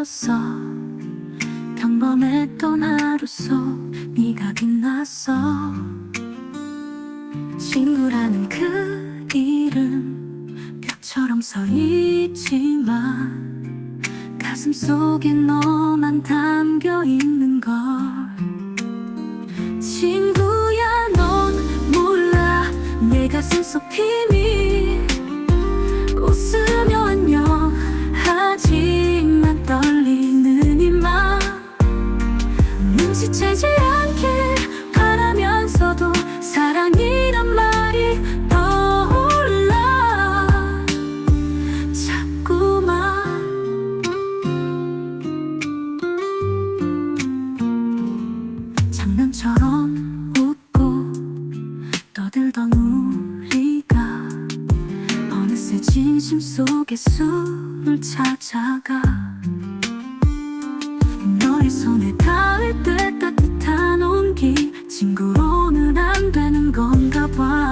깨웠어. 평범했던 하루 속 네가 빛났어. 친구라는 그 이름 벽처럼 서있지만 가슴속에 너만 담겨 있는 걸. 친구야 넌 몰라 내 가슴속 비밀. 웃으며 안녕하지만 떨리는 이 맘 눈치채지 않길 바라면서도 사랑이란 말이 떠올라 자꾸만. 장난처럼 웃고 떠들던 우리가 어느새 진심 속에 숨을 찾아가. 너의 손에 닿을 때 따뜻한 온기. 친구로는 안 되는 건가 봐.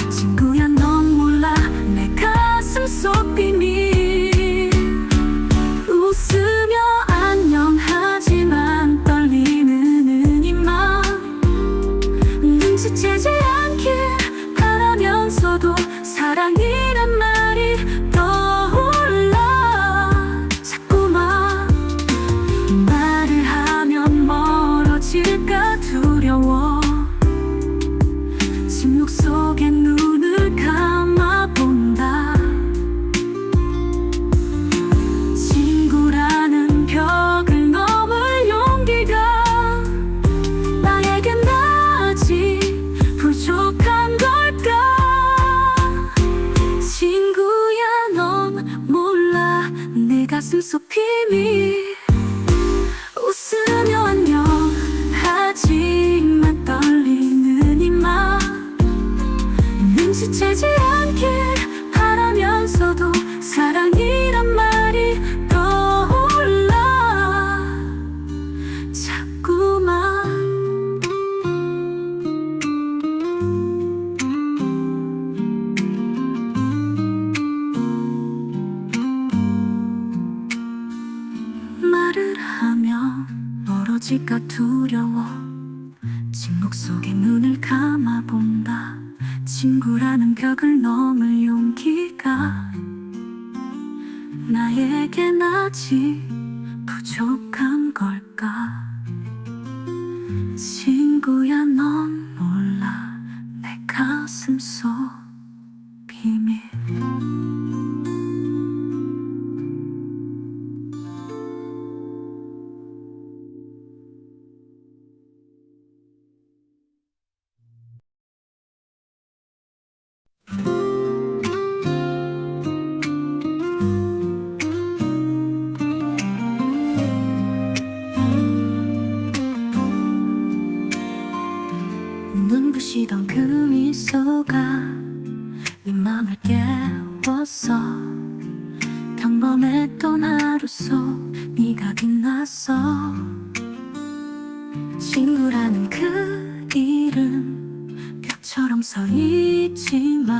친구야 넌 몰라 내 가슴 속 비밀. 웃으며 안녕하지만 떨리는 이 맘 눈치채지 않길 바라면서도 사랑이란 말이 떠올라 자꾸만. 말을 하면 멀어질까 두려워. 침묵 속에 눈을 감아본다. 친구라는 벽을 넘을 용기가 나에겐 아직 부족한 걸까. 친구야 넌 몰라 내 가슴 속 비밀. 웃으며 안녕하지만 떨리는 이 맘 눈치채지 않길 바라면서도 사랑이란 말이 떠올라 자꾸만. 말을 하면 멀어질까 두려워. 침묵 속에 눈을 감아본다. 친구라는 벽을 넘을 용기가 나에겐 아직 부족한 걸까. 친구야 넌 몰라 내 가슴 속 비밀. 눈부시던 그 미소가 네 맘을 깨웠어. 평범했던 하루 속 네가 빛났어. 친구라는 그 이름 벽처럼 서있지만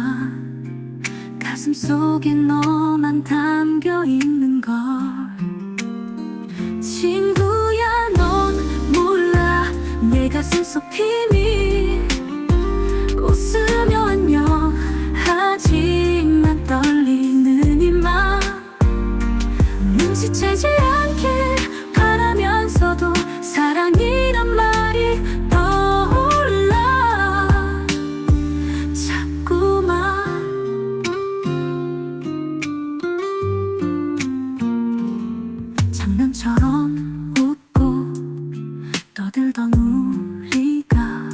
가슴속에 너만 담겨 있는 걸. 친구야 넌 몰라 내 가슴 속 비밀. 웃으며 안녕하지만 떨리는 이 맘 눈치채지 않길 바라면서도 사랑이란 말이 떠올라 자꾸만. 장난처럼 웃고 떠들던 우리가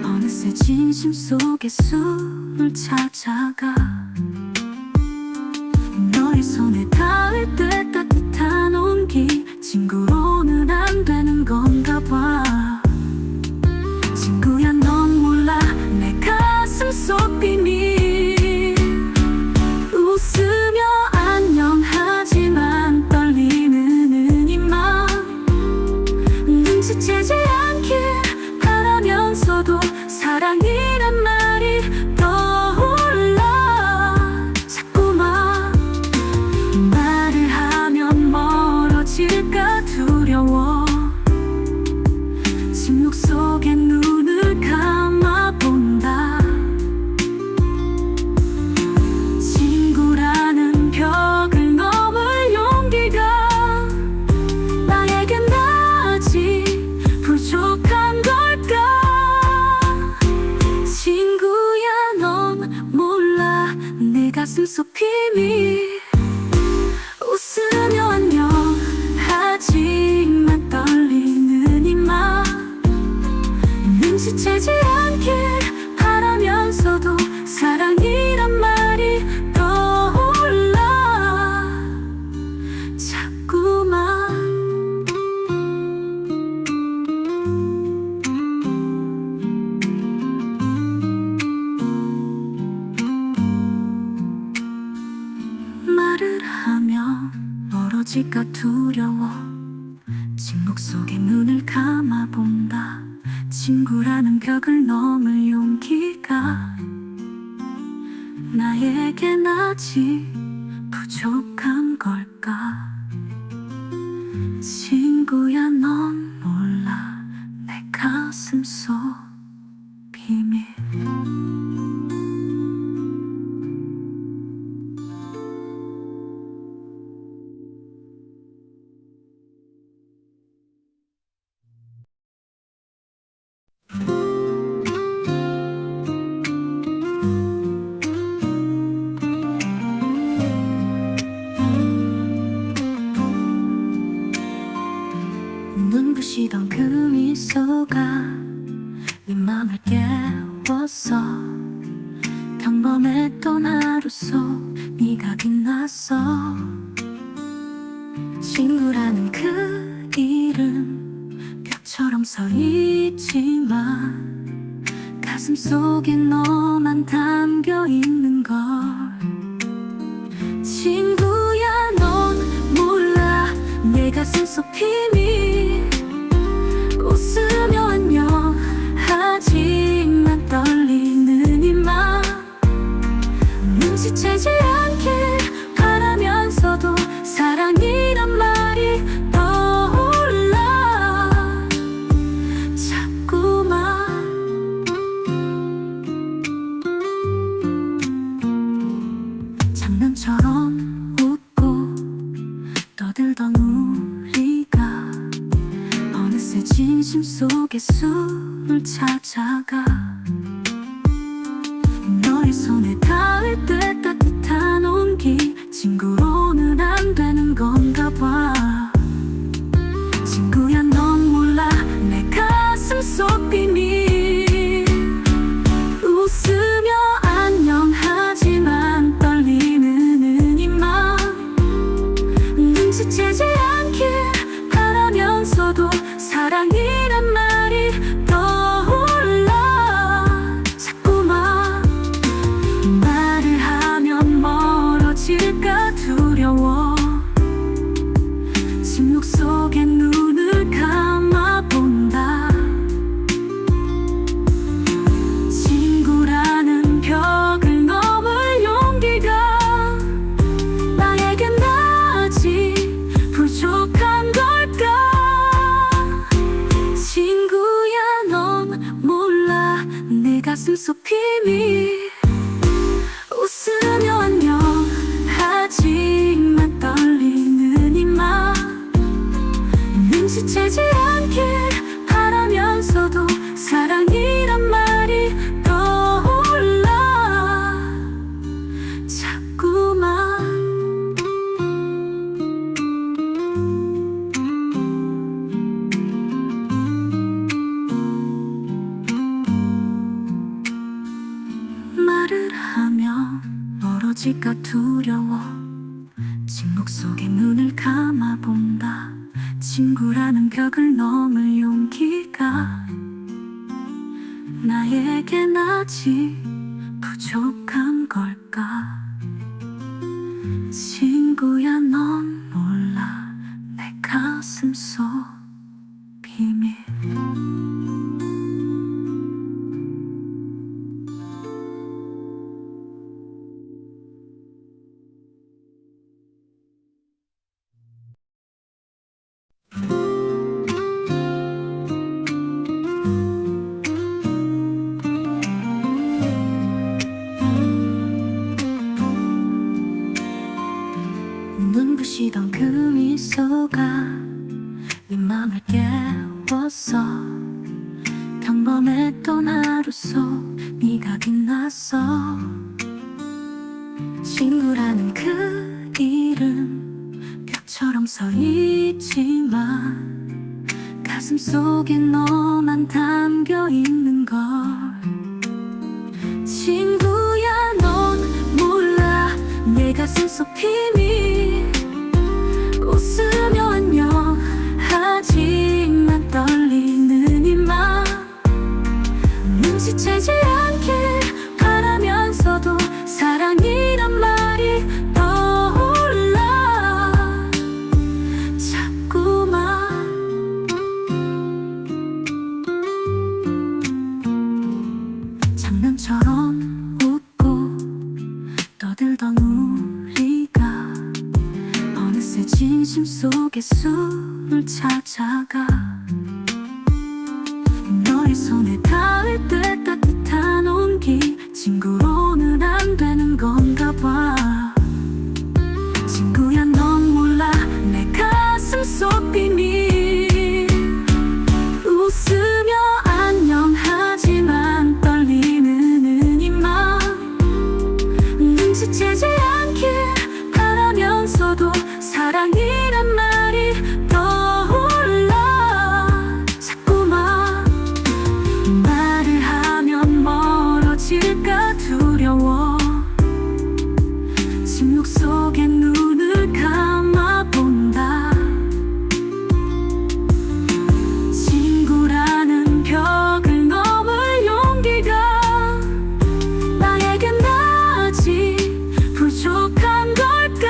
어느새 진심 속에 숨을 찾아가. 너의 손에 닿을 때 따뜻한 온기. 친구로는 안 되는 건가 봐. 친구야 넌 몰라 내 가슴 속 비밀. 웃으며 안녕하지만 떨리는 이 맘 눈치채지 않길 바라면서도 사랑이란 말이 떠올라 자꾸만. 말을 하며 웃으며 안녕하지만 떨리는 이 맘 눈치채지 않길 바라면서도 사랑이란 말이 떠올라 자꾸만. 말을 하면 멀어질까 두려워 침묵 속에 눈을 감아본다. 친구라는 벽을 넘을 용기가 나에겐 아직 부족한 걸까. 친구야 넌 몰라 내 가슴 속 비밀. 눈부시던 그 미소가 네 맘을 깨웠어. 평범했던 하루 속 네가 빛났어. 친구라는 그 이름 벽처럼 서 있지만 가슴 속에 너만 담겨 있는 걸. 친구야 넌 몰라 내 가슴 속 비밀. 웃으며 안녕하지만 떨리는 이 맘 눈치채지 않길 바라면서도 사랑이란 말이 떠올라 자꾸만. 장난처럼 웃고 떠들던 우리가 어느새 진심 속에 숨을 찾아가. 너의 손에 닿을 때 따뜻한 온기 친구로는 안 되는 건가 봐. 친구야 넌 몰라 내 가슴 속 비밀. 웃으며 안녕하지만 떨리는 이 맘 눈치채지 않길 바라면서도 사랑이란 말이 떠올라 자꾸만. 말을 하면 멀어질까 두려워 침묵 속에 눈을 감아본다. 친구라는 벽을 넘을 용기가 나에겐 아직 부족한 걸까. 친구야 넌 몰라 내 가슴 속 비밀. 웃으며 안녕하지만 떨리는 이 맘 눈치채지 않길 바라면서도 사랑이란 말이 떠올라 자꾸만. 말을 하면 멀어질까 두려워 침묵 속에 눈을 감아본다. 친구라는 벽을 넘을 용기가 나에겐 아직 부족한 걸까. 친구야 넌 몰라 내 가슴 속 비밀. 눈부시던 그 미소가 네 맘을 깨웠어. 평범했던 하루 속 네가 빛났어. 친구라는 그 서 있지만 가슴속에 너만 담겨 있는 걸. 친구야 넌 몰라 내 가슴속 비밀. 웃으며 안녕하지만 떨리는 이 맘 눈치채지 않길 바라면서도 사랑이란 말이 떠올라 자꾸만. 장난처럼 웃고 떠들던 우리가 어느새 진심 속에 숨을 찾아가. 너의 손에 닿을 때 따뜻한 온기. 친구로는 안 되는 건가 봐. 친구야 넌 몰라 내 가슴 속 비밀. 웃으며 안녕하지만 떨리는 이 맘 눈치채지 않길 바라면서도 사랑이란 말이 떠올라 자꾸만. 말을 하면 멀어질까 두려워. 침묵 속에 눈을 감아본다. 친구라는 벽을 넘을 용기가 나에겐 아직 부족한 걸까.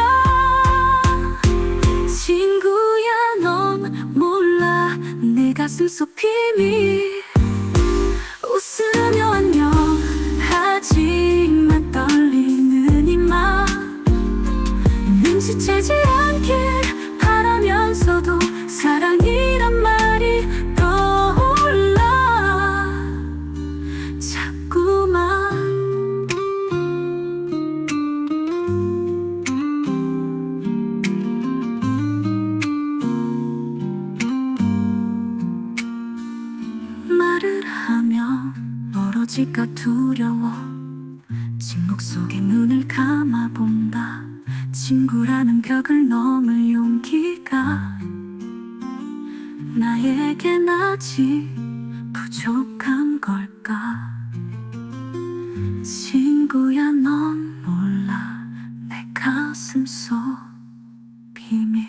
친구야 넌 몰라 내 가슴 속 비밀. 웃으며 안녕하지만 떨리는 이 맘 눈치채지 않길 바라면서도 사랑이란 말이 떠올라 자꾸만. 말을 하면 멀어질까 두려워. 침묵 속에 눈을 감아본다. 친구라는 벽을 넘을 용기가 나에겐 아직 부족한 걸까. 친구야 넌 몰라 내 가슴 속 비밀.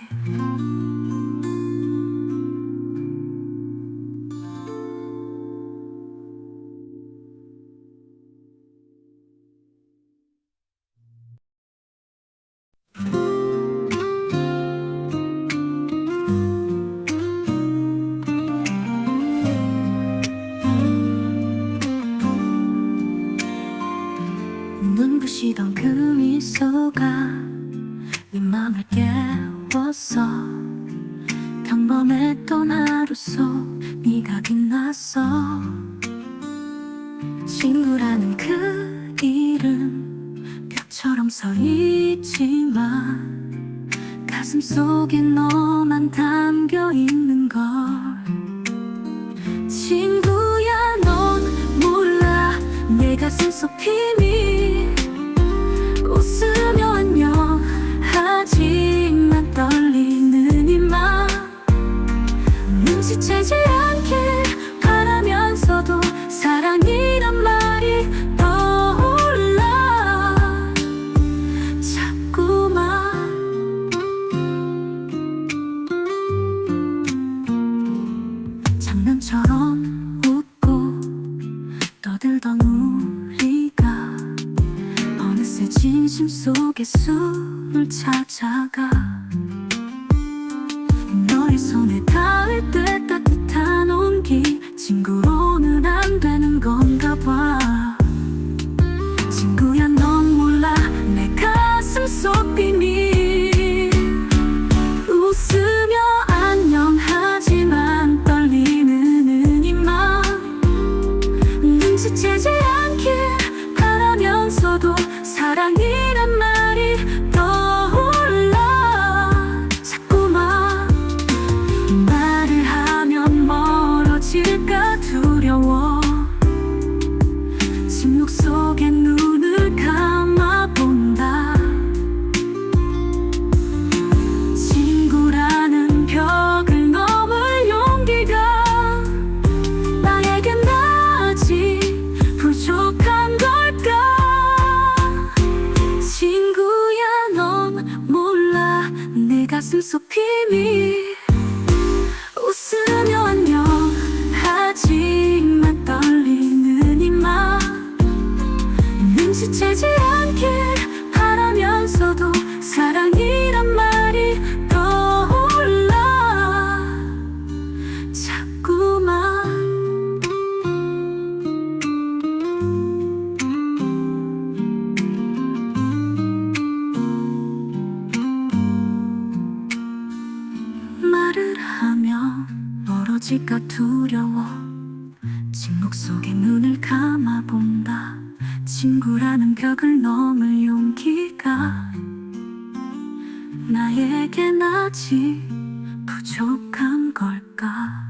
눈부시던 그 미소가 네 맘을 깨웠어. 평범했던 하루 속 네가 빛났어. 친구라는 그 이름 벽처럼 서 있지만 가슴 속에 너만 담겨 있는 걸. 친구야 넌 몰라 내 가슴 속 비밀. 웃으며 안녕하지만 떨리는 이 맘 눈치채지 않길 바라면서도 사랑이란 말이 떠올라 자꾸만. 장난처럼 웃고 떠들던 우리가 어느새 진심 속에 숨을 찾아가. 너의 손에 닿을 때 따뜻한 온기. 친구로는 안 되는 건가 봐. 친구야 넌 몰라 내 가슴 속 비밀. 웃으며 안녕하지만 떨리는 이 맘 눈치채지 않길 바라면서도 사랑이란 말이 떠올라 가슴속 비밀. 웃으며 안녕하지만 떨리는 이 맘, 눈치채지 않길 바라면서도 사랑이란 말이 떠올라 자꾸만. 말을 하면 멀어질까 두려워 침묵 속에 눈을 감아본다. 친구라는 벽을 넘을 용기가 나에겐 아직 부족한 걸까.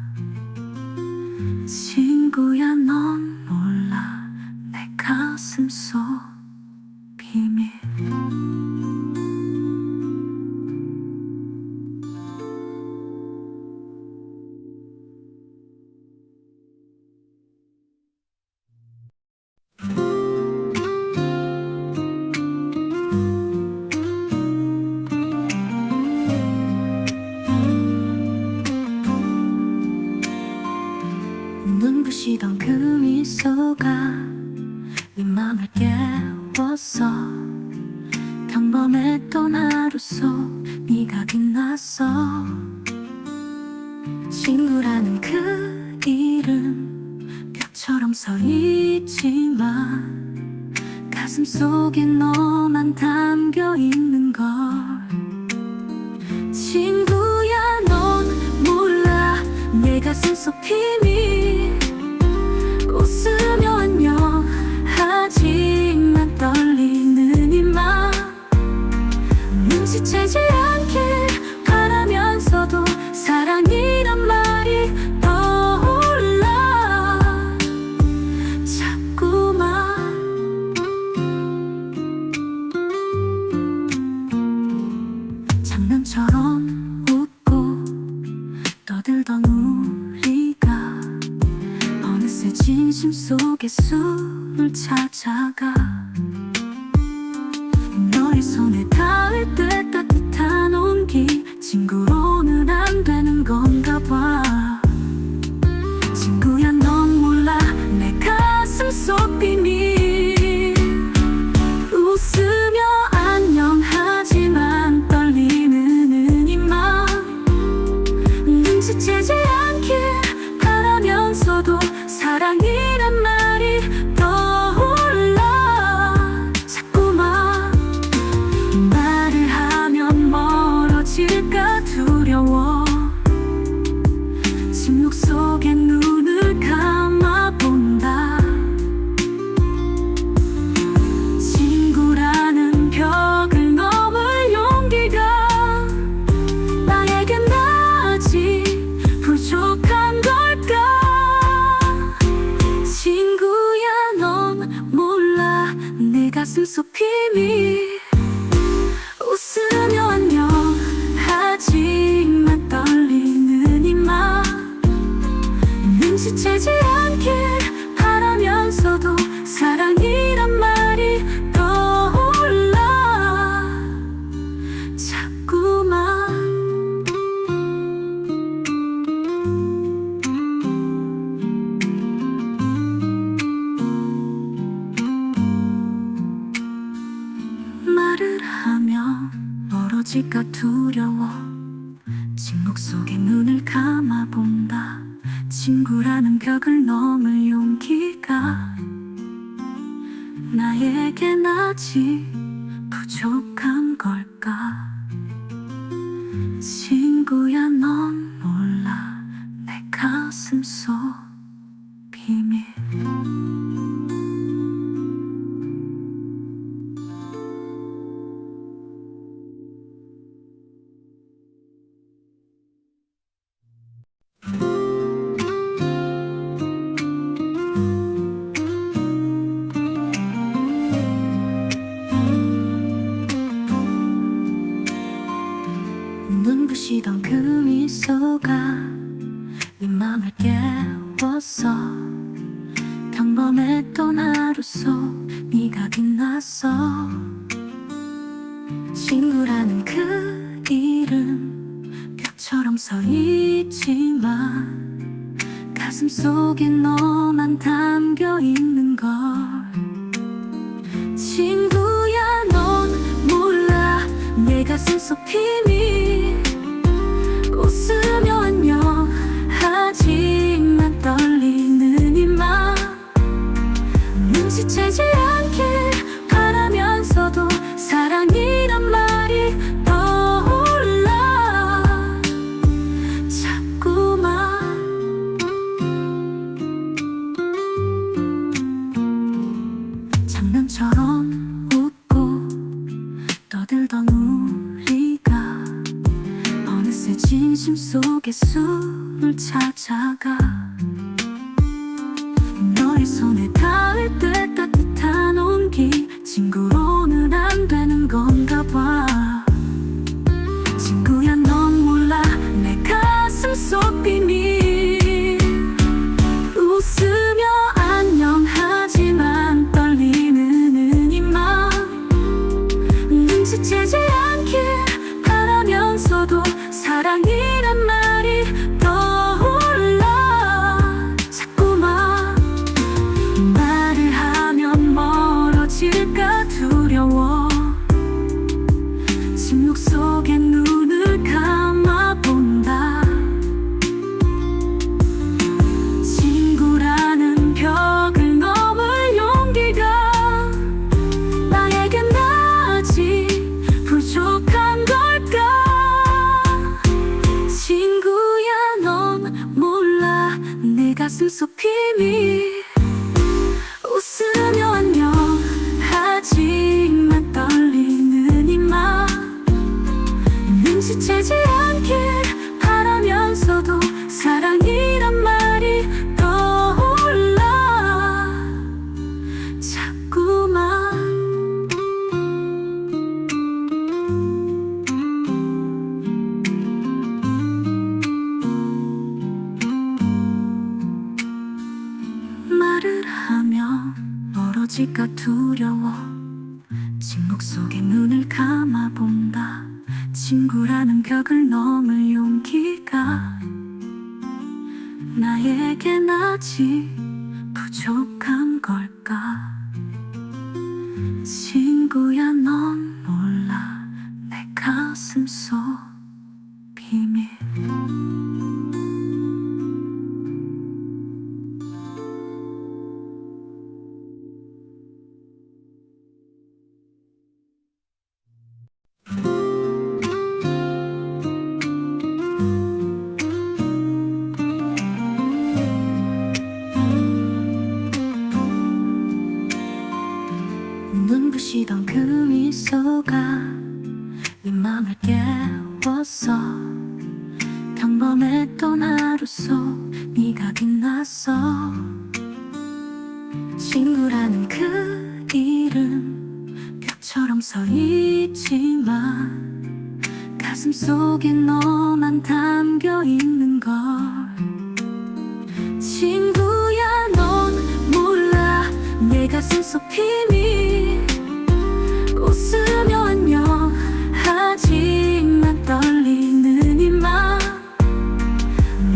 친구야, 넌 몰라 내 가슴속 비밀. 눈부시던 그 미소가 네 맘을 깨웠어. 평범했던 하루 속 네가 빛났어. 친구라는 그 이름 벽처럼 서있지만 가슴속에 너만 담겨 있는 걸. 친구야, 넌 몰라 내 가슴속 비밀. 웃으며 안녕하지만 떨리는 이 맘, 눈치채지 않길 바라면서도 사랑이란 말이 떠올라 자꾸만. 장난처럼 웃고 떠들던 우리가 어느새 진심 속에 숨을 찾아가. 너의 손에 닿을 때 따뜻한 온기, 친구로는 안 되는 건가 봐. 친구야, 넌 몰라 내 가슴속 비밀. 웃으며 안녕하지만 떨리는 이 맘, 눈치채지 않길 바라면서도 사랑이란 말이 떠올라 자꾸만. 말을 하면 멀어질까 두려워 침묵 속에 눈을 감아본다. 친구라는 벽을 넘을 용기가 나에겐 아직 부족한 걸까. 친구야, 넌 몰라 내 가슴속 비밀. 웃으며 안녕하지만 떨리는 이 맘, 눈치채지 않길 바라면서도 사랑이란 말이 떠올라 자꾸만. 말을 하면 멀어질까 두려워 침묵 속에 눈을 감아본다. 친구라는 벽을 넘을 용기가 나에겐 아직 부족한 걸까. 친구야, 넌 몰라 내 가슴속 비밀. 눈부시던 그 미소가 네 맘을 깨웠어. 평범했던 하루 속 네가 빛났어. 친구라는 그 이름 서 있지만 가슴속에 너만 담겨 있는 걸. 친구야 넌 몰라 내 가슴속 비밀. 웃으며 안녕하지만 떨리는 이 맘 눈치채지 않길 바라면서도 사랑이란 말이 떠올라 자꾸만. 장난처럼 웃고 떠들던 우리가 어느새 진심 속에 숨을 찾아가. 너의 손에 닿을 때 따뜻한 온기. 친구로는 안 되는 건가 봐. 친구야 넌 몰라 내 가슴 속 비밀. 웃으며 안녕하지만 떨리는 이 맘 눈치채지 않길 바라면서도 사랑이란 말이 떠올라 자꾸만. 말을 하면 멀어질까 두려워. 침묵 속에 눈을 감아본다. 친구라는 벽을 넘을 용기가 나에겐 아직 부족한 걸까. 친구야 넌 몰라 내 가슴 속 비밀. 웃으며 안녕하지만 떨리는 이 맘 눈치채지 않길 바라면서도 사랑이란 말이 떠올라 자꾸만. 말을 하면 멀어질까 두려워. 침묵 속에 눈을 감아본다. 친구라는 벽을 넘을 용기가 나에겐 아직 부족한 걸까. 친구야 넌 몰라 내 가슴 속 비밀. 눈부시던 그 미소가 네 맘을 깨웠어. 평범했던 하루 속 네가 빛났어. 친구라는 그 이름 벽처럼 서 있지만 가슴 속에 너만 담겨 있는 걸. 친구야 넌 몰라 내 가슴 속 비밀. 웃으며 안녕하지만 떨리는 이 맘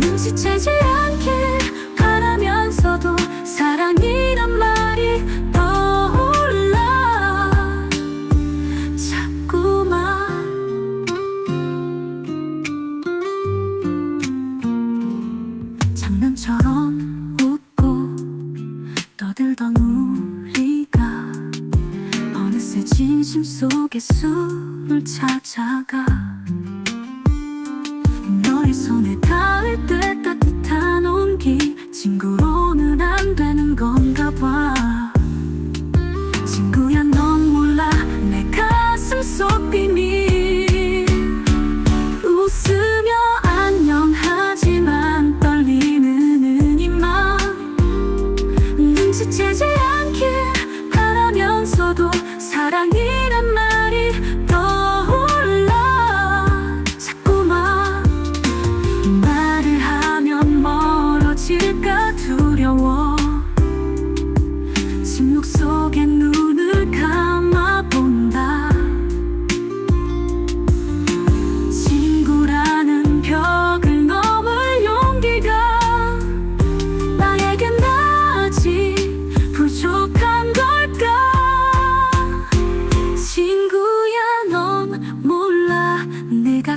눈치채지 않길 바라면서도 사랑이란 말이 떠올라 자꾸만. 장난처럼 웃고 떠들던 우리가 어느새 진심 속에 숨을 찾아가. 너의 손에 닿을 때 따뜻한 온기. 친구로는 안 되는 건가 봐. 친구야 넌 몰라 내 가슴 속 비밀. 웃으며 안녕하지만 떨리는 이 맘 눈치채지 않길 바라면서도 사랑이란 말이 떠올라 자꾸만. 말을 하면 멀어질까 두려워.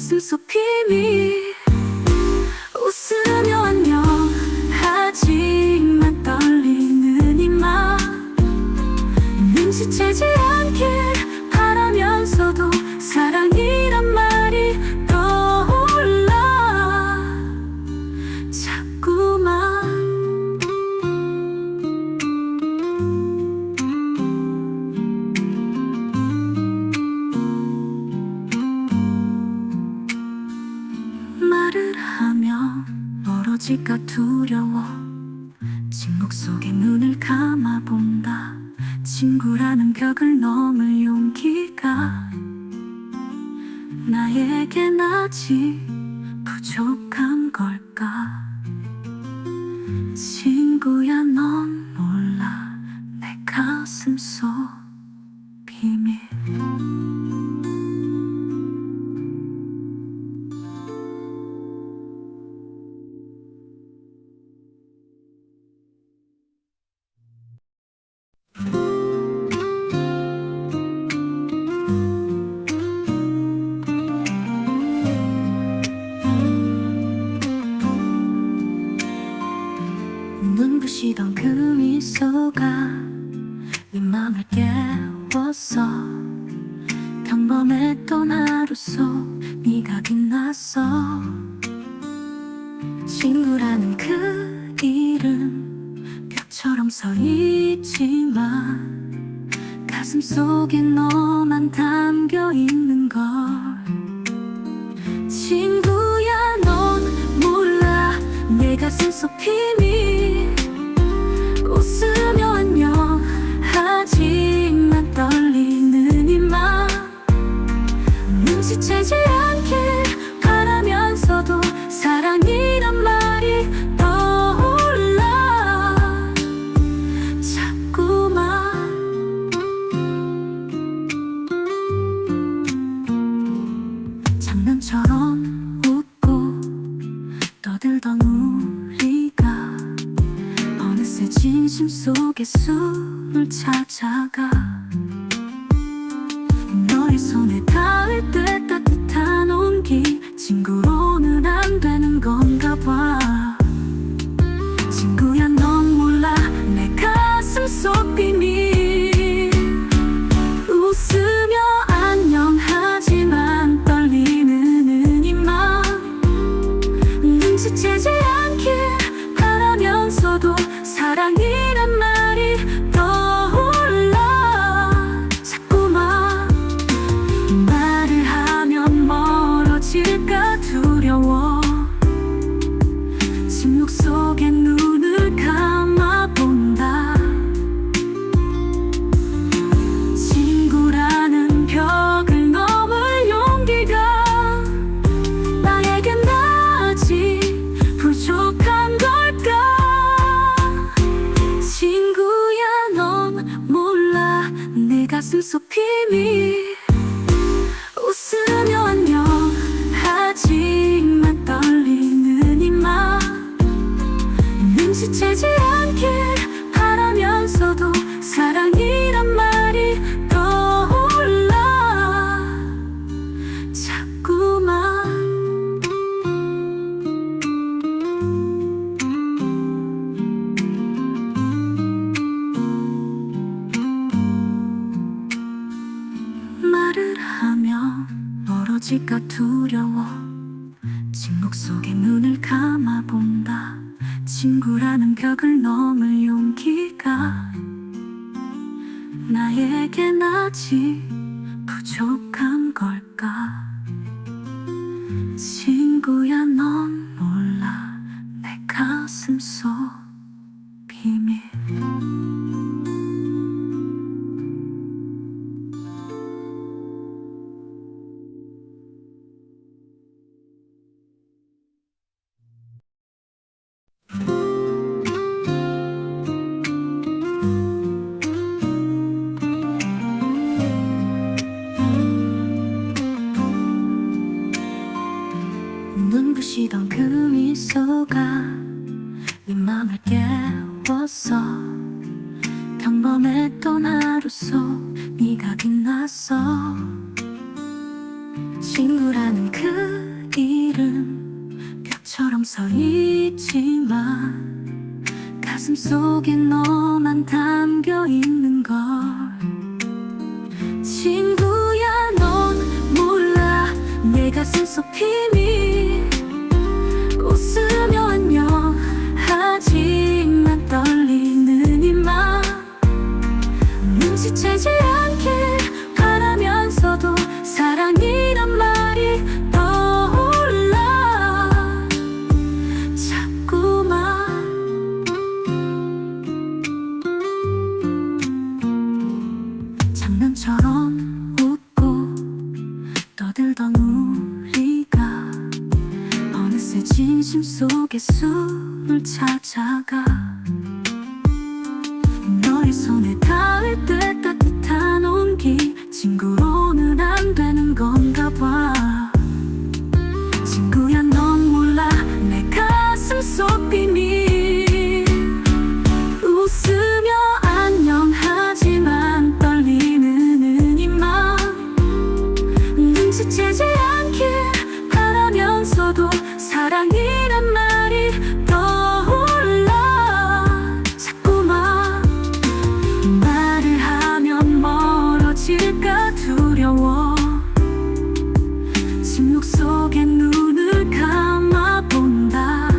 가슴속 비밀. 웃으며 안녕하지만 떨리는 이 맘, 눈치채지 않길 바라면서도 사랑이란 말이 떠올라 자꾸만. 말을 하면 멀어질까 두려워 침묵 속에 눈을 감아본다. 친구라는 벽을 넘을 용기가 나에겐 아직 부족한 걸까. 친구야, 넌 몰라 내 가슴 속 비밀. 눈부시던 그 미소가 네 맘을 깨웠어. 평범했던 하루 속 네가 빛났어. 친구라는 그 이름 벽처럼 서있지만 가슴 속에 너만 담겨 있는 걸. 친구야, 넌 몰라 내 가슴 속 비밀. 웃으며 안녕하지만 떨리는 이 맘, 눈치채지 않길 바라면서도 사랑이란 말이 떠올라 자꾸만. 장난처럼 웃고 떠들던 우리가 어느새 진심 속에 숨을 찾아가. 너의 손에 닿을 때 따뜻한 온기, 친구로는 안 되는 건가 봐. 친구야, 넌 몰라 내 가슴 속 비밀. 웃으며 안녕하지만 떨리는 이 맘, 눈치채지 않길 바라면서도 사랑이란 말이 떠올라 자꾸만. 말을 하면 멀어질까 두려워 침묵 속에 눈을 감아본다. 친구라는 벽을 넘을 용기가 나에겐 아직 부족한 걸까. 친구야, 넌 몰라 내 가슴 속 비밀. 웃으며 안녕하지만 떨리는 이 맘, 눈치채지 않길 바라면서도 사랑이란 말이 떠올라 자꾸만. 말을 하면 멀어질까 두려워 침묵 속에 눈을 감아본다. 친구라는 벽을 넘을 용기가 나에겐 아직 부족한 걸까. 친구야, 넌 몰라 내 가슴 속 비밀. 눈부시던 그 미소가 네 맘을 깨웠어. 평범했던 하루 속 네가 빛났어. 친구라는 그 이름 벽처럼 서있지만 가슴속에 너만 담겨 있는 걸. 친구야 넌 몰라 내 가슴속 비밀. 웃으며 안녕하지만 떨리는 이 맘 눈치채지 않길 바라면서도 사랑이란 말이 떠올라 자꾸만. 장난처럼 웃고 떠들던 우리가 어느새 진심 속에 숨을 찾아가. 너의 손에 닿을 때 따뜻한 온기. 친구로는 안 되는 건가 봐. 친구야 넌 몰라 내 가슴 속 비밀. 웃으며 안녕하지만 떨리는 이 맘 눈치채지 않길 바라면서도 사랑이란 말이 떠올라 자꾸만. 말을 하면 멀어질까 두려워. 침묵 속에 눈을 감아본다.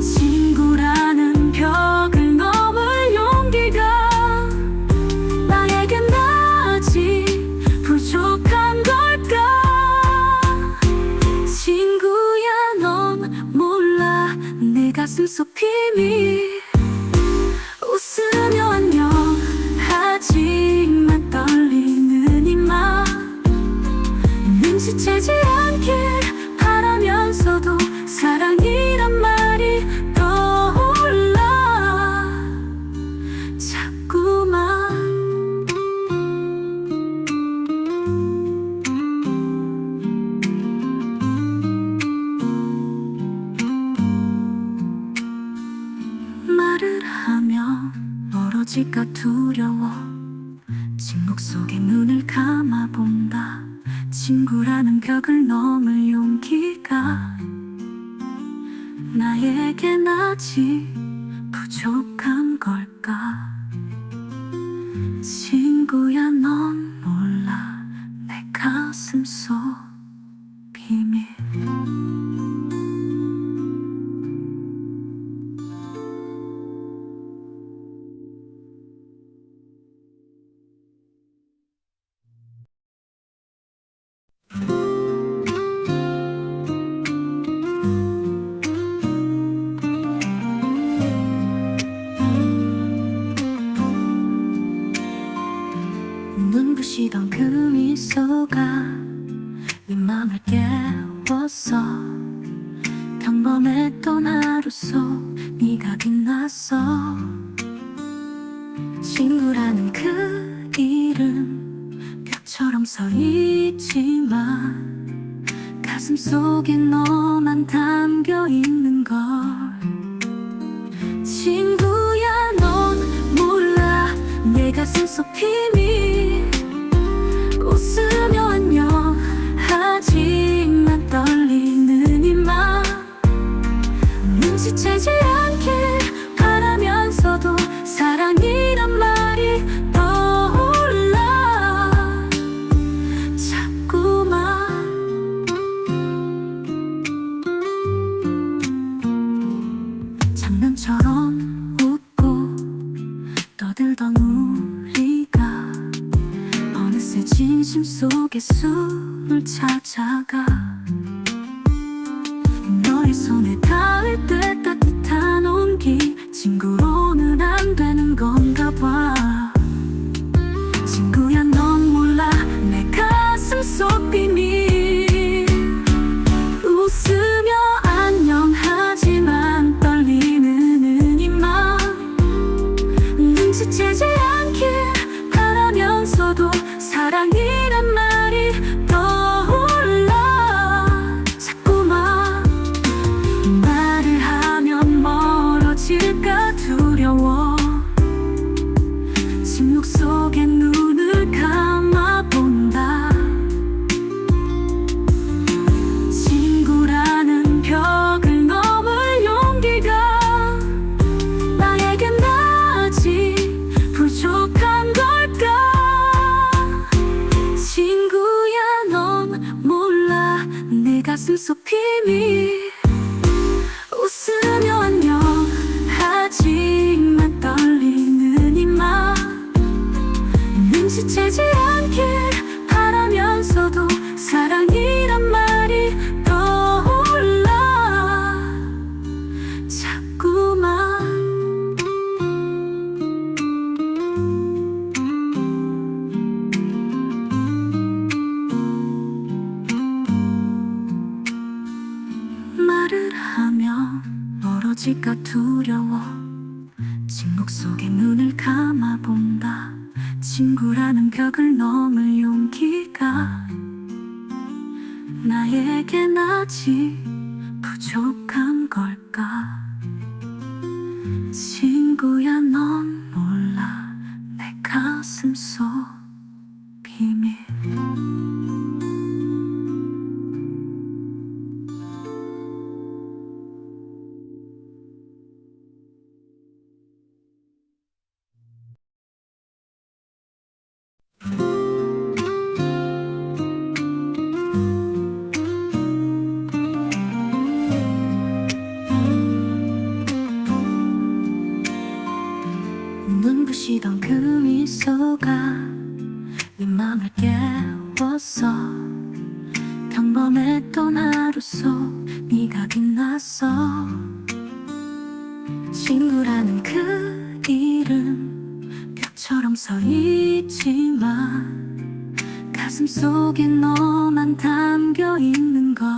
친구라는 벽을 넘을 용기가 나에겐 아직 부족한 걸까. 친구야 넌 몰라 내 가슴 속 비밀. 웃으며 안녕하지만 떨리는 이 맘 눈치채지 않길 바라면서도 사랑이란 말이 떠올라 자꾸만. 말을 하면 멀어질까 두려워. 침묵 속에 눈을 감아본다. 친구라는 벽을 넘을 용기가 나에겐 아직 부족한 걸까. 친구야 넌 몰라 내 가슴 속 비밀. 눈부시던 그 미소가 네 맘을 깨웠어. 평범했던 하루 속 네가 빛났어. 친구라는 그 이름 벽처럼 서있지만 가슴속에 너만 담겨 있는 걸. 친구야 넌 몰라 내 가슴 속 비밀. 웃으며 안녕하지만 떨리는 이 맘 눈치채지 않길 바라면서도 사랑이란 말이 떠올라 자꾸만. 장난처럼 웃고 떠들던 우리가 어느새 진심 속에 숨을 찾아가. 너의 손에 닿을 때 따뜻한 온기. 친구로는 안 되는 건가 봐. 친구야 넌 몰라 내 가슴 속 비밀. 웃으며 안녕하지만 떨리는 이 맘 눈치채지 않길 바라면서도 사랑이란 말이 떠올라 자꾸만. 말을 하면 멀어질까 두려워. 가슴속 비밀 웃으며 안녕하지만 떨리는 이 맘 눈치채지 않길 바라면서도 사랑이란 말이 떠올라 자꾸만 말을 하면 멀어질까 두려워 침묵 속에 눈을 감아본다 친구라는 벽을 넘을 용기가 나에겐 아직 부족한 걸까 친구야 넌 몰라 내 가슴속 비밀 눈부시던 그 미소가 네 맘을 깨웠어 평범했던 하루 속 네가 빛났어 친구라는 그 이름 벽처럼 서있지만 가슴속에 너만 담겨있는 걸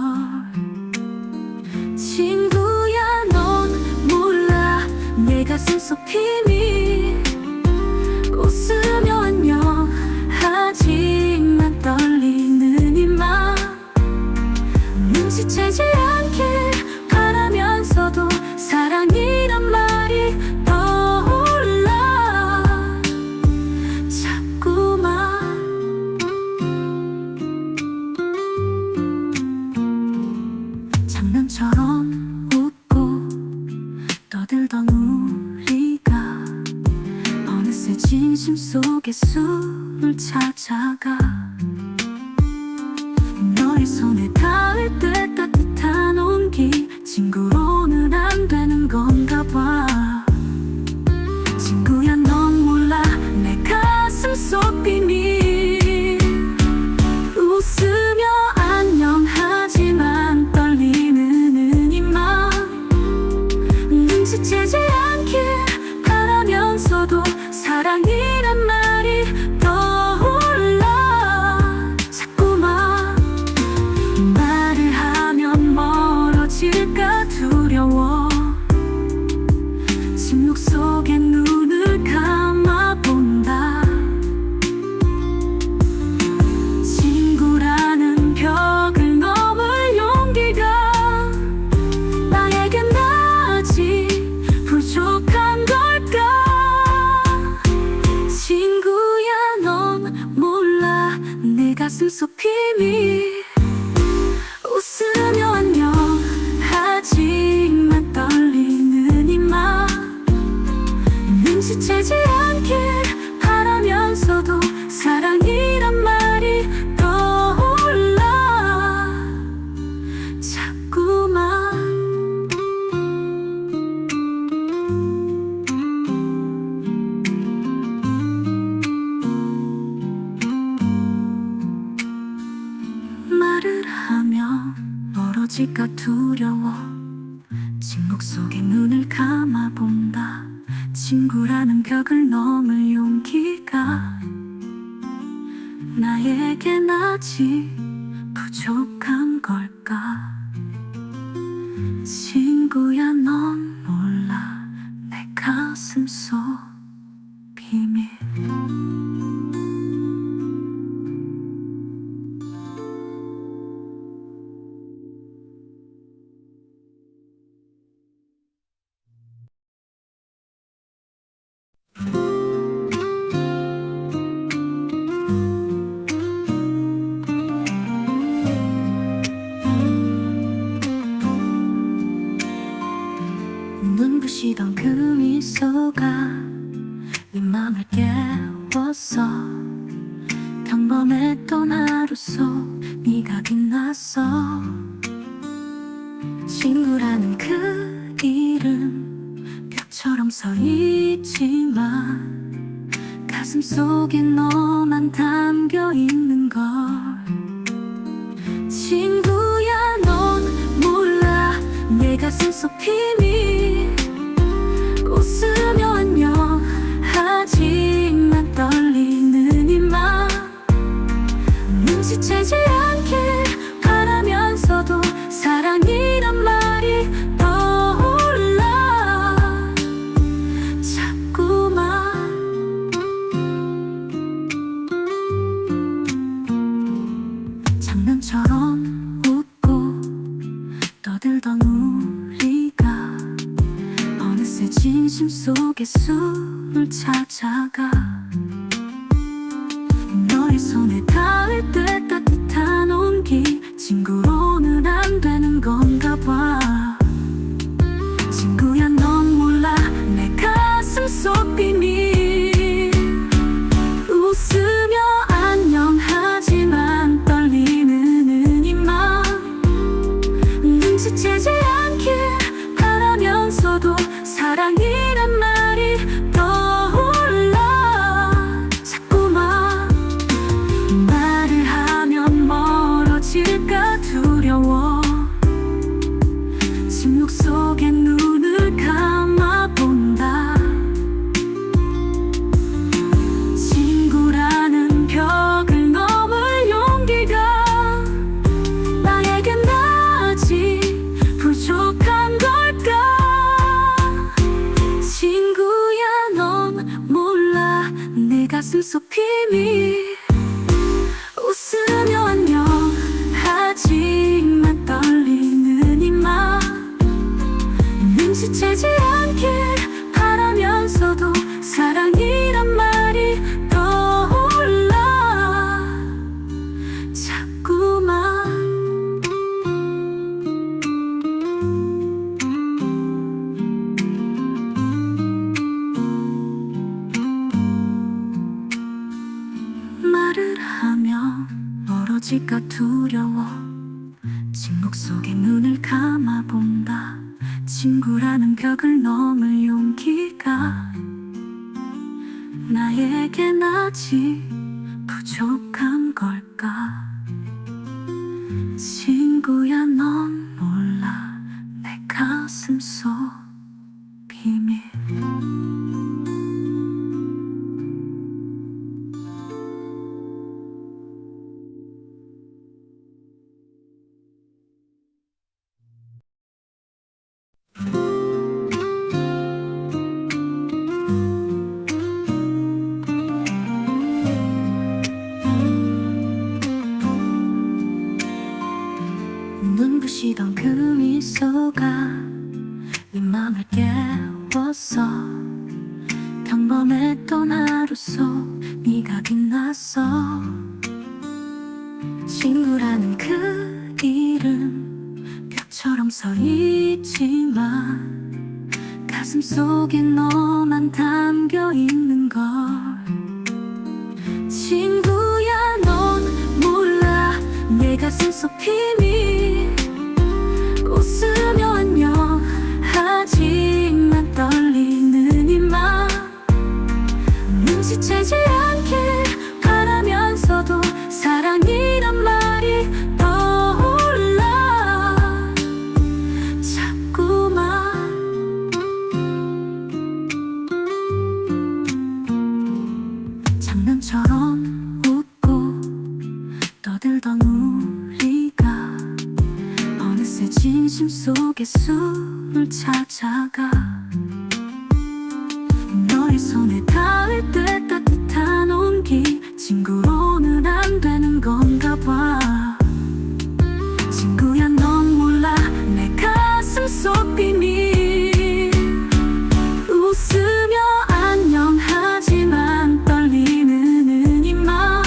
친구야 넌 몰라 내 가슴속 비밀 웃으며 안녕하지만 떨리는 이 맘 눈치채지 않길 바라면서도 사랑이란 말이 떠올라 자꾸만 장난처럼 웃고 떠들던 우리가 어느새 진심 속에 숨을 찾아가 너의 손에 닿을 때 따뜻한 온기 친구로는 안 되는 건가 봐 친구야 넌 몰라 내 가슴속 비밀 웃으며 안녕하지만 떨리는 이 맘 눈치채지 않길 바라면서도 사랑이란 말이 떠올라 자꾸만 말을 하면 멀어질까 두려워 침묵 속에 눈을 감아본다 친구라는 벽을 넘을 용기가 나에겐 아직 부족한 걸까 친구야 넌 몰라 내 가슴속 비밀 웃으며 안녕하지만 떨리는 이 맘 눈치채지 않길 바라면서도 사랑이란 말이 떠올라 자꾸만 말을 하면 멀어질까 두려워 침묵 속에 눈을 감아본다 친구라는 벽을 넘을 용기가 나에겐 아직 부족한 걸까 친구야 넌 몰라 내 가슴속 비밀 눈부시던 그 미소가 네 맘을 깨웠어 평범했던 하루 속 네가 빛났어 친구라는 그 이름 벽처럼 서있지만 가슴속에 너만 담겨 있는 걸. 친구야 넌 몰라 내 가슴속 비밀. 웃으며 안녕하지만 떨리는 이 맘 눈치채지 않길 바라면서도 사랑이란 말이 떠올라 자꾸만. 장난처럼 웃고 떠들던 우리가 어느새 진심 속에 숨을 찾아가. 너의 손에 닿을 때 따뜻한 온기. 친구로는 안 되는 건가 봐. 친구야 넌 몰라 내 가슴 속 비밀. 웃으며 안녕하지만 떨리는 이 맘 눈치채지 않길 바라면서도 사랑이란 말이 떠올라 자꾸만. 말을 하면 멀어질까 두려워. 침묵 속에 눈을 감아본다. 친구라는 벽을 넘을 용기가 나에겐 아직 부족한 걸까. 친구야 넌 몰라 내 가슴 속 비밀. 웃으며 안녕하지만 떨리는 이 맘 눈치채지 않길 바라면서도 사랑이란 말이 떠올라 자꾸만. 말을 하면 멀어질까 두려워. 침묵 속에 눈을 감아본다. 친구라는 벽을 넘을 용기가 나에겐 아직 부족한 걸까. 친구야 넌 몰라 내 가슴 속 비밀. 눈부시던 그 미소가 네 맘을 깨웠어. 평범했던 하루 속 네가 빛났어. 친구라는 그 이름 벽처럼 서있지만 가슴속에 너만 담겨 있는 걸. 친구야 넌 몰라 내 가슴 속 비밀. 웃으며 안녕하지만 떨리는 이 맘 눈치채지 않길 바라면서도 사랑이란 말이 떠올라 자꾸만. 장난처럼 웃고 떠들던 우리가 어느새 진심 속에 숨을 찾아가. 너의 손에 닿을 때 따뜻한 온기. 친구로는 안 되는 건가 봐. 친구야 넌 몰라 내 가슴 속 비밀. 웃으며 안녕하지만 떨리는 이 맘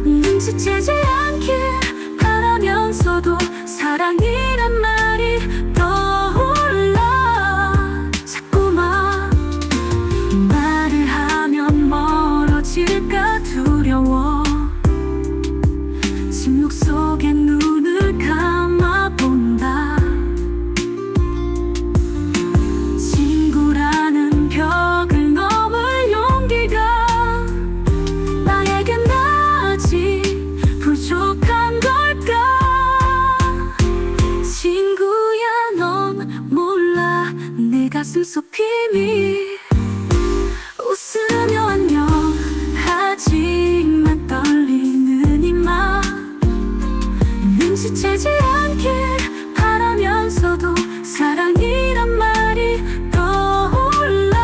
눈치채지 않길 바라면서도 사랑이란 말이 떠올라 자꾸만. 말을 하면 멀어질까 두려워. 침묵 속에 눈을 감아본다. 눈치채지 않길 바라면서도 사랑이란 말이 떠올라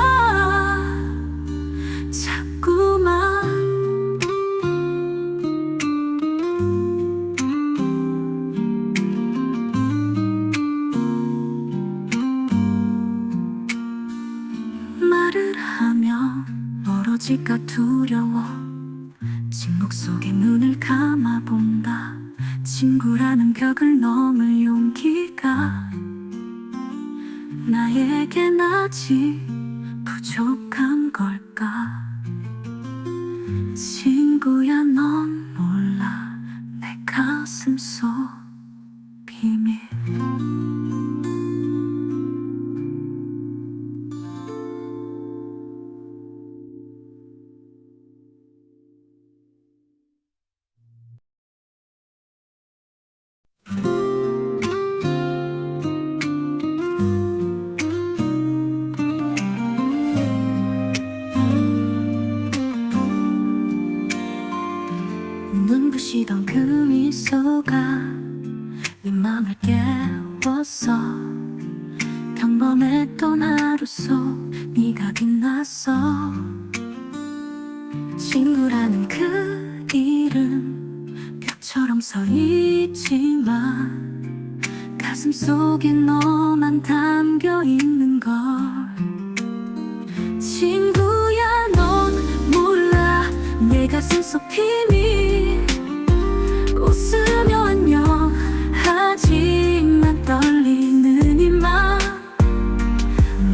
자꾸만. 말을 하면 멀어질까 두려워 침묵 속에 눈을 감아본다. 친구라는 벽을 넘을 용기가 나에겐 아직 부족한 걸까. 친구야 넌 몰라 내 가슴 속 비밀. 눈부시던 그 미소가 네 맘을 깨웠어. 평범했던 하루 속 네가 빛났어. 친구라는 그 이름 벽처럼 서 있지만 가슴 속에 너만 담겨 있는 걸. 친구야 넌 몰라 내 가슴 속 비밀. 웃으며 안녕하지만 떨리는 이 맘.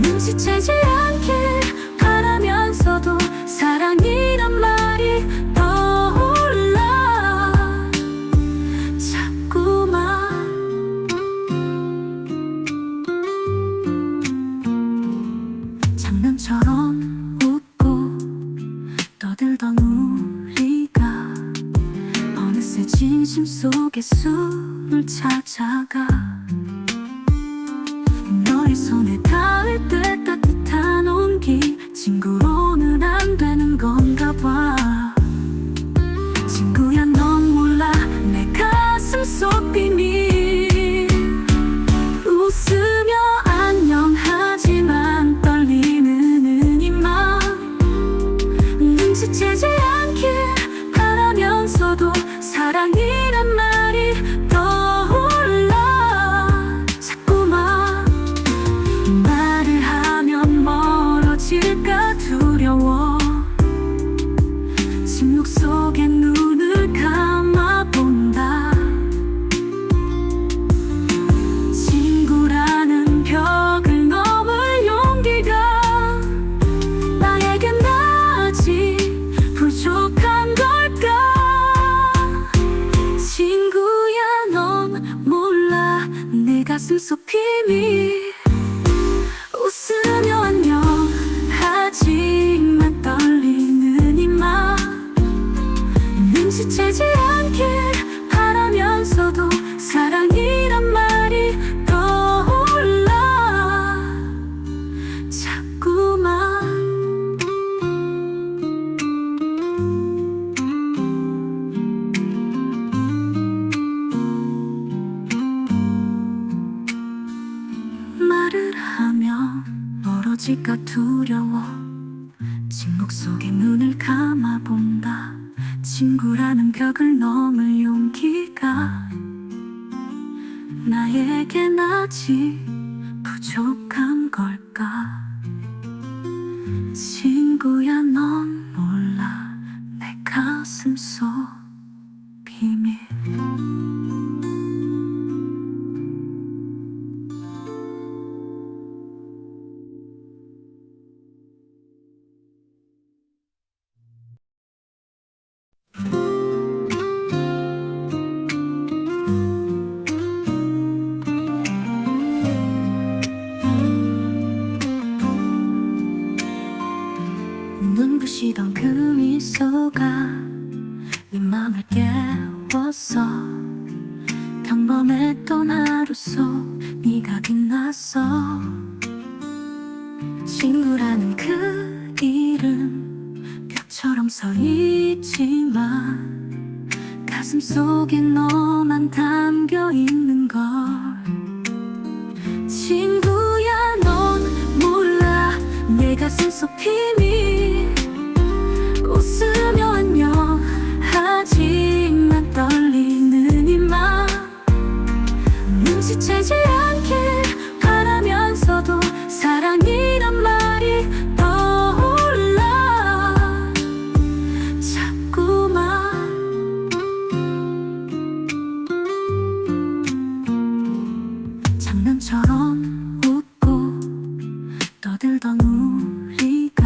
눈치채지 않길 바라면서도 사랑이란 말이 떠올라 자꾸만. 장난처럼 웃고 떠들던 우리가 어느새 진심 속에 숨을 찾아가. 너의 손에 닿을 때 따뜻한 온기. 친구로는 안 되는 건가 봐. 친구야 넌 몰라 내 가슴 속 비밀. 웃으며 안녕하지만 떨리는 이 맘. 눈치채지 않길 바라면서도 사랑이란 말이 떠올라 자꾸만. 말을 하면 멀어질까 두려워 침묵 속에 눈을 감아본다. 친구라는 벽을 넘을 용기가 나에겐 아직 부족한 걸까. 친구야 넌 몰라 내 가슴 속 비밀. 웃으며 안녕하지만 떨리는 이 맘. 눈치채지 않길 바라면서도 사랑이란 말이 떠올라 자꾸만. 말을 하면 멀어질까 두려워 침묵 속에 눈을 감아본다. 친구라는 벽을 넘을 용기가 나에겐 아직 부족한 걸까. 친구야 넌 몰라 내 가슴 속 비밀. 눈부시던 그 미소가 네 맘을 깨웠어. 평범했던 하루 속 네가 빛났어. 친구라는 그 이름 벽처럼 서 있지만 가슴속에 너만 담겨 있는 걸. 친구야 넌 몰라 내 가슴속 비밀. 웃으며 안녕하지만 떨리는 이 맘 눈치채지 않길 바라면서도 사랑이란 말이 떠올라 자꾸만. 장난처럼 웃고 떠들던 우리가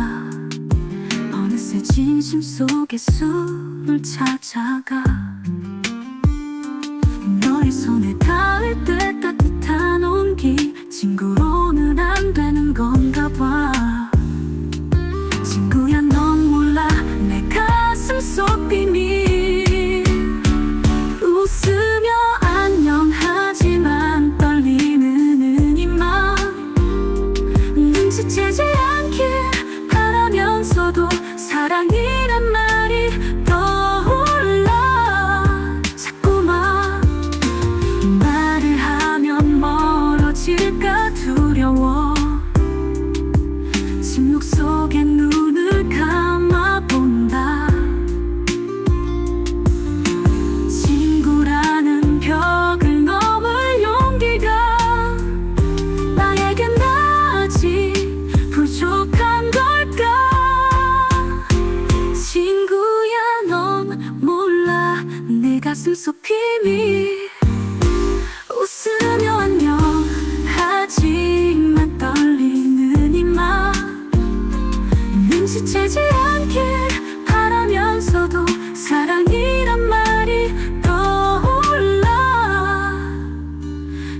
어느새 진심 속에 숨을 찾아가. 너의 손에 닿을 때 따뜻한 온기. 친구로는 안 되는 건가 봐. 친구야 넌 몰라 내 가슴 속 비밀. 웃으며 안녕하지만 떨리는 이 맘 눈치채지 않길 바라면서도 사랑이란 말이 떠올라 자꾸만. 말을 하면 멀어질까 두려워. 침묵 속에 눈을 감아본다. 친구라는 벽을 넘을 용기가 나에겐 아직 부족한 걸까. 친구야 넌 몰라 내 가슴 속 비밀. 웃으며 안녕하지만 떨리는 이 맘 눈치채지 않길 바라면서도 사랑이란 말이 떠올라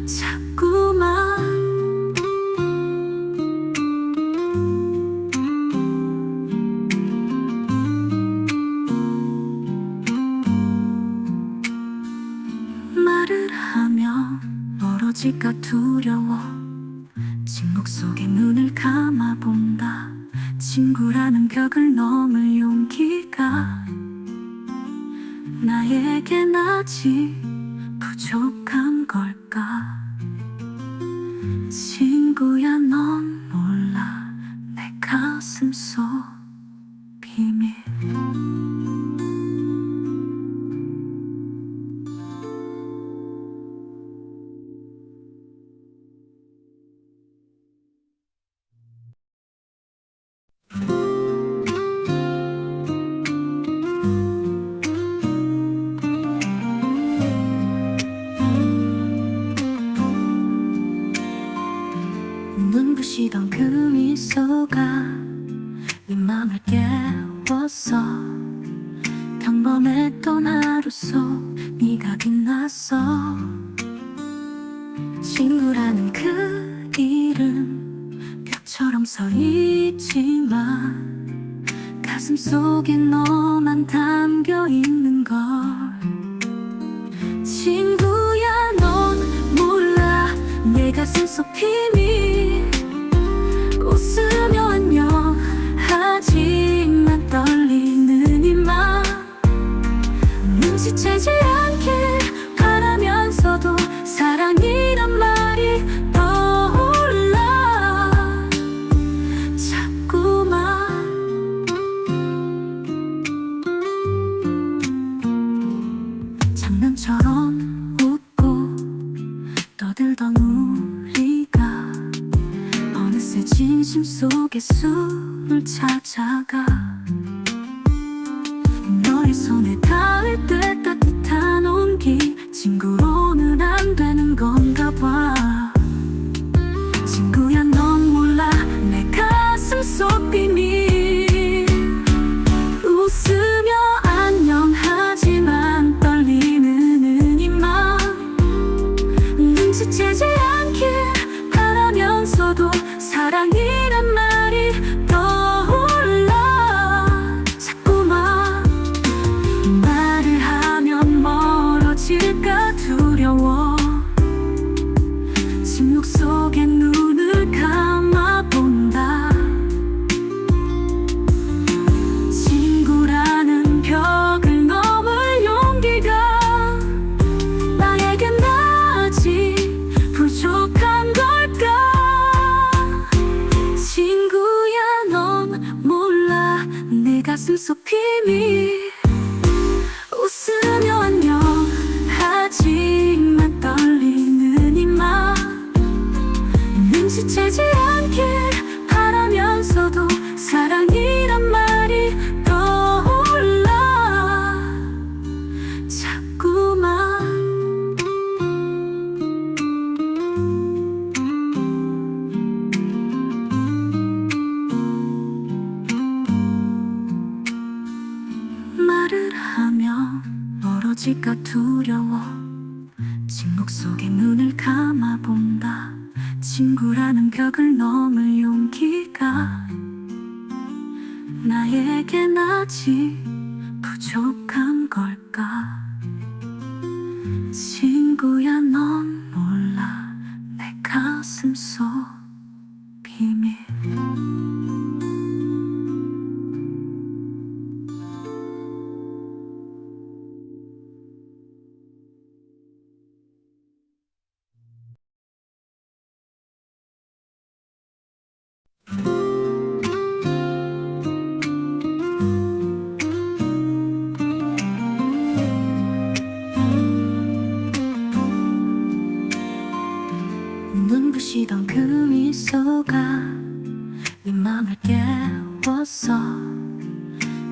자꾸만. 말을 하면 멀어질까 두려워. 침묵 속에 눈을 감아본다. 친구라는 벽을 넘을 용기가 나에겐 아직 부족한 걸까. 친구야 넌 몰라 내 가슴 속 비밀. 눈부시던 그 미소가 네 맘을 깨웠어. 평범했던 하루 속 네가 빛났어. 친구라는 그 이름 벽처럼 서 있지만 가슴속에 너만 담겨 있는 걸. 친구야 넌 몰라 내 가슴 속 비밀. 웃으며 안녕하지만 떨리는 이 맘 눈치채지 않길 바라면서도 사랑이란 말이 떠올라 자꾸만. 장난처럼 웃고 떠들던 우리가 어느새 진심 속에 숨을 찾아가. 너의 손에 닿을 때 따뜻한 온기. 친구로는 안 되는 건가 봐. 친구야 넌 몰라 내 가슴 속 비밀. 웃으며 안녕하지만 떨리는 이 맘 눈치채지 않길 바라면서도 사랑이란 말이 떠올라 자꾸만. 말을 하면 친구라는 벽을 넘을 용기가 나에겐 아직 부족한 걸까? 친구야, 넌 몰라 내 가슴 속 비밀. 눈부시던 그 미소가 네 맘을 깨웠어.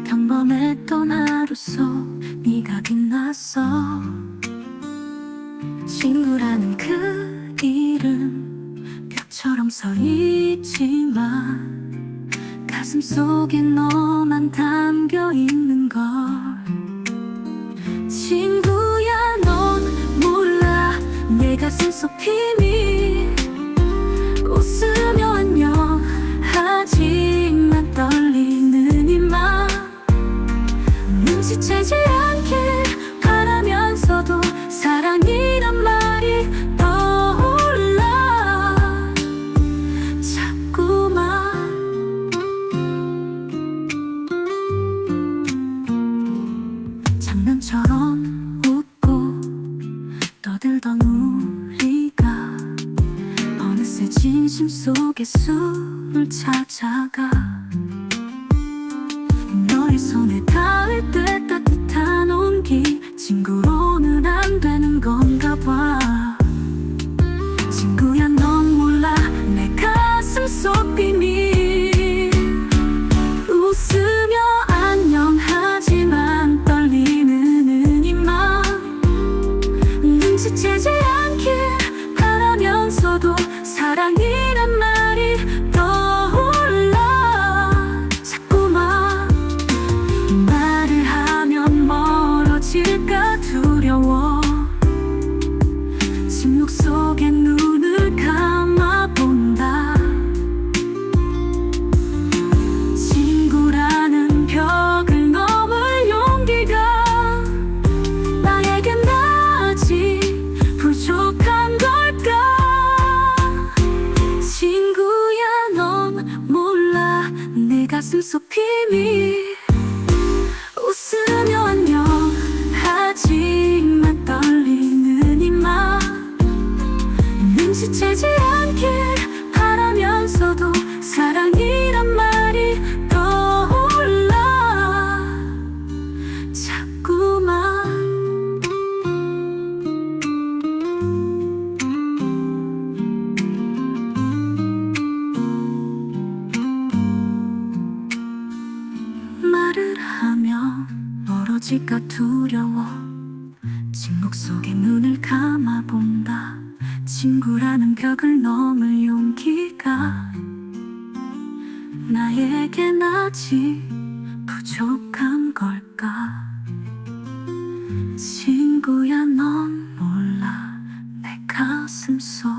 평범했던 하루 속 네가 빛났어. 친구라는 그 이름 벽처럼 서 있지만 가슴 속에 너만 담겨 있는 걸. 친구야, 넌 몰라 내 가슴 속 비밀. 웃으며 안녕하지만 떨리는 이 맘 눈치채지 않길 바라면서도 사랑이란 말이 떠올라 자꾸만. 장난처럼 웃고 떠들던 우리가 어느새 진심 속에 숨을 찾아가. 너의 손에 닿을 때 따뜻한 온기, 친구로는 안 되는 건가 봐. 친구야, 넌 몰라 내 가슴 속 비밀. 웃으며 안녕하지만 떨리는 이 맘 눈치채지 않길 바라면서도 사랑이란 말이 떠올라 자꾸만. 말을 하면 멀어질까 두려워. 침묵 속에 눈을 감아본다. 친구라는 벽을 넘을 용기가 나에겐 아직 부족한 걸까? 친구야, 넌 몰라 내 가슴 속 비밀. 웃으며 안녕하지만 떨리는 이 맘 눈치채지 않길 바라면서도 사랑이란 말이 떠올라 자꾸만. 말을 하면 멀어질까 두려워. 침묵 속에 눈을 감아본다. 친구라는 벽을 넘을 용기가 나에겐 아직 부족한 걸까? 친구야, 넌 몰라 내 가슴 속